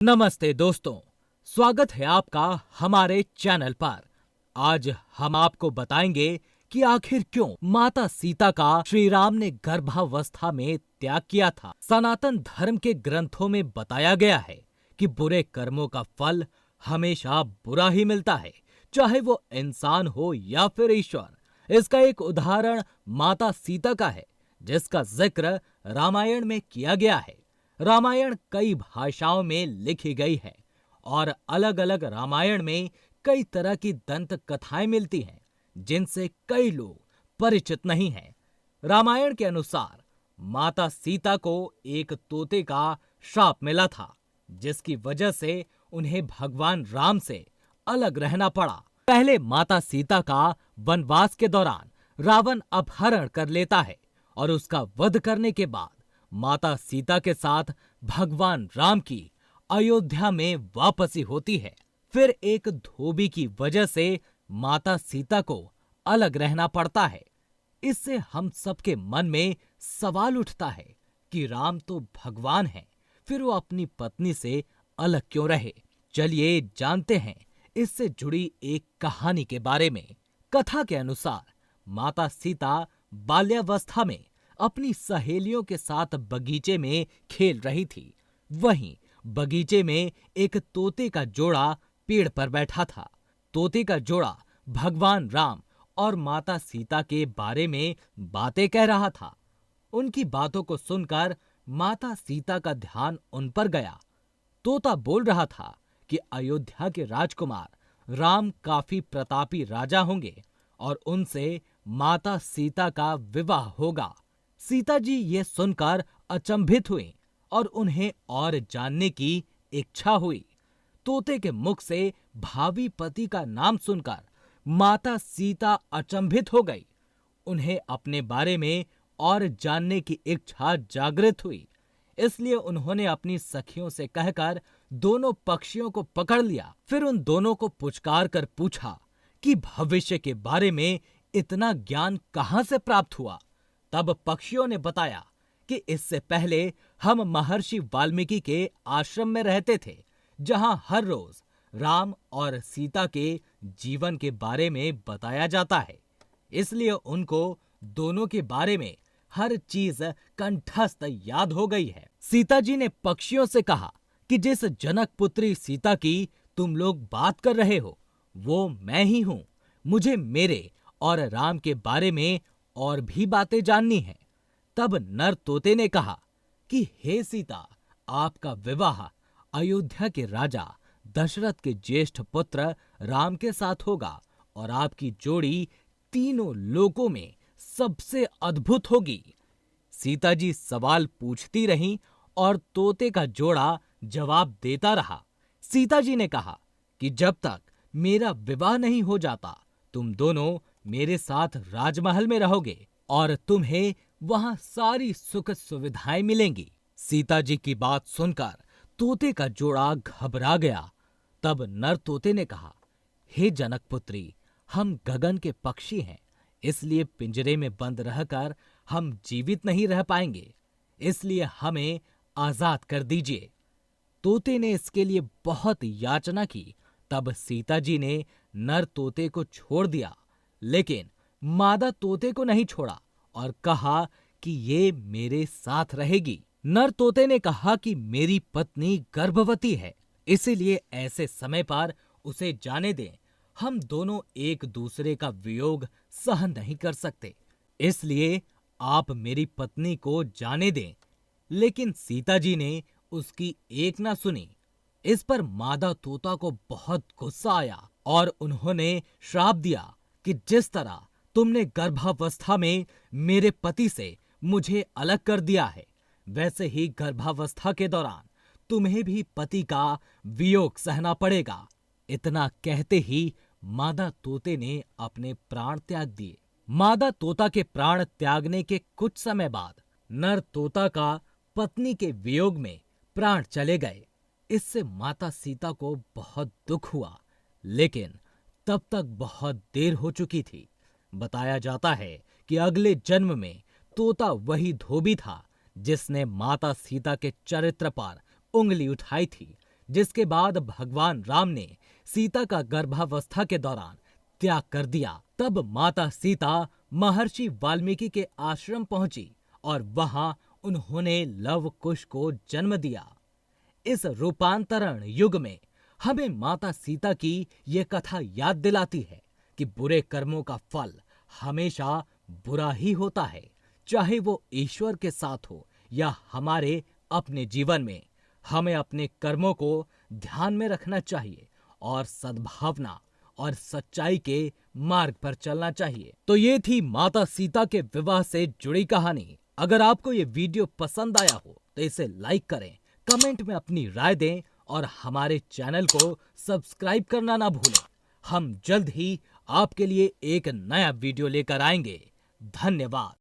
नमस्ते दोस्तों, स्वागत है आपका हमारे चैनल पर। आज हम आपको बताएंगे कि आखिर क्यों माता सीता का श्री राम ने गर्भावस्था में त्याग किया था। सनातन धर्म के ग्रंथों में बताया गया है कि बुरे कर्मों का फल हमेशा बुरा ही मिलता है, चाहे वो इंसान हो या फिर ईश्वर। इसका एक उदाहरण माता सीता का है, जिसका जिक्र रामायण में किया गया है। रामायण कई भाषाओं में लिखी गई है और अलग अलग रामायण में कई तरह की दंत कथाएं मिलती हैं, जिनसे कई लोग परिचित नहीं हैं। रामायण के अनुसार माता सीता को एक तोते का श्राप मिला था, जिसकी वजह से उन्हें भगवान राम से अलग रहना पड़ा। पहले माता सीता का वनवास के दौरान रावण अपहरण कर लेता है और उसका वध करने के बाद माता सीता के साथ भगवान राम की अयोध्या में वापसी होती है। फिर एक धोबी की वजह से माता सीता को अलग रहना पड़ता है। इससे हम सबके मन में सवाल उठता है कि राम तो भगवान हैं, फिर वो अपनी पत्नी से अलग क्यों रहे। चलिए जानते हैं इससे जुड़ी एक कहानी के बारे में। कथा के अनुसार माता सीता बाल्यावस्था में अपनी सहेलियों के साथ बगीचे में खेल रही थी। वहीं बगीचे में एक तोते का जोड़ा पेड़ पर बैठा था। तोते का जोड़ा भगवान राम और माता सीता के बारे में बातें कह रहा था। उनकी बातों को सुनकर माता सीता का ध्यान उन पर गया। तोता बोल रहा था कि अयोध्या के राजकुमार राम काफी प्रतापी राजा होंगे और उनसे माता सीता का विवाह होगा। सीता जी ये सुनकर अचंभित हुई और उन्हें और जानने की इच्छा हुई। तोते के मुख से भावी पति का नाम सुनकर माता सीता अचंभित हो गई। उन्हें अपने बारे में और जानने की इच्छा जागृत हुई, इसलिए उन्होंने अपनी सखियों से कहकर दोनों पक्षियों को पकड़ लिया। फिर उन दोनों को पुचकार कर पूछा कि भविष्य के बारे में इतना ज्ञान कहाँ से प्राप्त हुआ। तब पक्षियों ने बताया कि इससे पहले हम महर्षि वाल्मीकि के आश्रम में रहते थे, जहां हर रोज राम और सीता के जीवन के बारे में बताया जाता है। इसलिए उनको दोनों के बारे में हर चीज कंठस्थ याद हो गई है। सीता जी ने पक्षियों से कहा कि जिस जनक पुत्री सीता की तुम लोग बात कर रहे हो, वो मैं ही हूँ। मुझे मेरे और राम के बारे में और भी बातें जाननी है। तब नर तोते ने कहा कि हे सीता, आपका विवाह अयोध्या के राजा दशरथ के ज्येष्ठ पुत्र राम के साथ होगा और आपकी जोड़ी तीनों लोकों में सबसे अद्भुत होगी। सीता जी सवाल पूछती रहीं और तोते का जोड़ा जवाब देता रहा। सीता जी ने कहा कि जब तक मेरा विवाह नहीं हो जाता, तुम दोनों मेरे साथ राजमहल में रहोगे और तुम्हें वहां सारी सुख सुविधाएं मिलेंगी। सीता जी की बात सुनकर तोते का जोड़ा घबरा गया। तब नर तोते ने कहा, हे जनक पुत्री, हम गगन के पक्षी हैं, इसलिए पिंजरे में बंद रहकर हम जीवित नहीं रह पाएंगे, इसलिए हमें आजाद कर दीजिए। तोते ने इसके लिए बहुत याचना की। तब सीता जी ने नर तोते को छोड़ दिया, लेकिन मादा तोते को नहीं छोड़ा और कहा कि ये मेरे साथ रहेगी। नर तोते ने कहा कि मेरी पत्नी गर्भवती है, इसीलिए ऐसे समय पर उसे जाने दें। हम दोनों एक दूसरे का वियोग सहन नहीं कर सकते, इसलिए आप मेरी पत्नी को जाने दें। लेकिन सीता जी ने उसकी एक ना सुनी। इस पर मादा तोता को बहुत गुस्सा आया और उन्होंने श्राप दिया कि जिस तरह तुमने गर्भावस्था में मेरे पति से मुझे अलग कर दिया है, वैसे ही गर्भावस्था के दौरान तुम्हें भी पति का वियोग सहना पड़ेगा। इतना कहते ही मादा तोते ने अपने प्राण त्याग दिए। मादा तोता के प्राण त्यागने के कुछ समय बाद नर तोता का पत्नी के वियोग में प्राण चले गए। इससे माता सीता को बहुत दुख हुआ, लेकिन तब तक बहुत देर हो चुकी थी। बताया जाता है कि अगले जन्म में तोता वही धोबी था जिसने माता सीता के चरित्र पर उंगली उठाई थी, जिसके बाद भगवान राम ने सीता का गर्भावस्था के दौरान त्याग कर दिया। तब माता सीता महर्षि वाल्मीकि के आश्रम पहुंची और वहां उन्होंने लव कुश को जन्म दिया। इस रूपांतरण युग में हमें माता सीता की ये कथा याद दिलाती है कि बुरे कर्मों का फल हमेशा बुरा ही होता है, चाहे वो ईश्वर के साथ हो या हमारे अपने जीवन में। हमें अपने कर्मों को ध्यान में रखना चाहिए और सद्भावना और सच्चाई के मार्ग पर चलना चाहिए। तो ये थी माता सीता के विवाह से जुड़ी कहानी। अगर आपको ये वीडियो पसंद आया हो तो इसे लाइक करें, कमेंट में अपनी राय दें और हमारे चैनल को सब्सक्राइब करना ना भूलें। हम जल्द ही आपके लिए एक नया वीडियो लेकर आएंगे। धन्यवाद।